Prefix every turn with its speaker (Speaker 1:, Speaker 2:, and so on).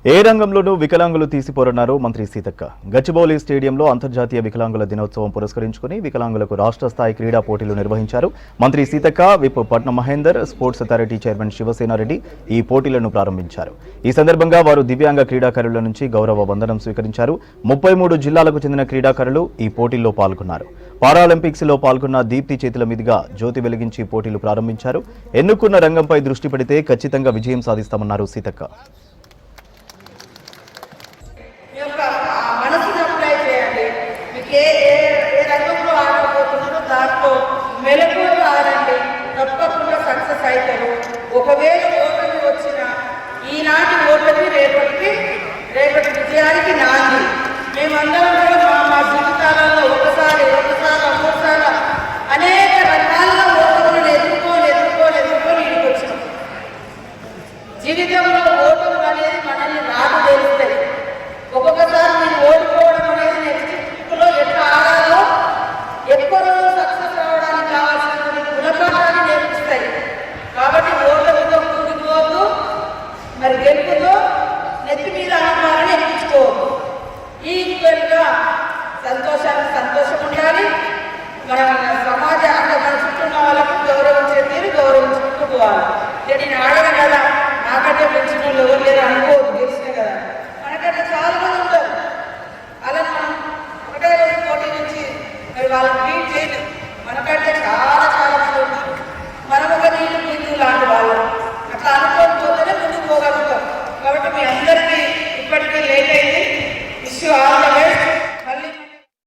Speaker 1: ఏ రంగంలోనూ వికలాంగులు తీసిపోరన్నారు మంత్రి సీతక్క. గచ్చిబౌలి స్టేడియంలో అంతర్జాతీయ వికలాంగుల దినోత్సవం పురస్కరించుకుని వికలాంగులకు రాష్ట్ర స్థాయి క్రీడా పోటీలు నిర్వహించారు. మంత్రి సీతక్క, విప్ పట్నం Mahender, sports authority chairman Shiva Sena Reddy ఈ పోటీలను ప్రారంభించారు. ఈ సందర్భంగా వారు దివ్యాంగ క్రీడాకారుల నుంచి గౌరవ వందనం స్వీకరించారు. 33 జిల్లాలకు చెందిన క్రీడాకారులు ఈ పోటీల్లో పాల్గొన్నారు. పారాలింపిక్స్ లో పాల్గొన్న దీప్తి చేతుల మీదుగా జ్యోతి వెలిగించి పోటీలు ప్రారంభించారు. ఎన్నుకున్న రంగంపై దృష్టి పెడితే ఖచ్చితంగా విజయం సాధిస్తామన్నారు సీతక్క.
Speaker 2: రంగంలో ఆడబోతున్నారో దాంట్లో మెలకువలు ఆడండి, తప్పకుండా సక్సెస్ అవుతారు. ఒకవేళ ఓటమి వచ్చిన ఈనాటి ఓటమి రేపటి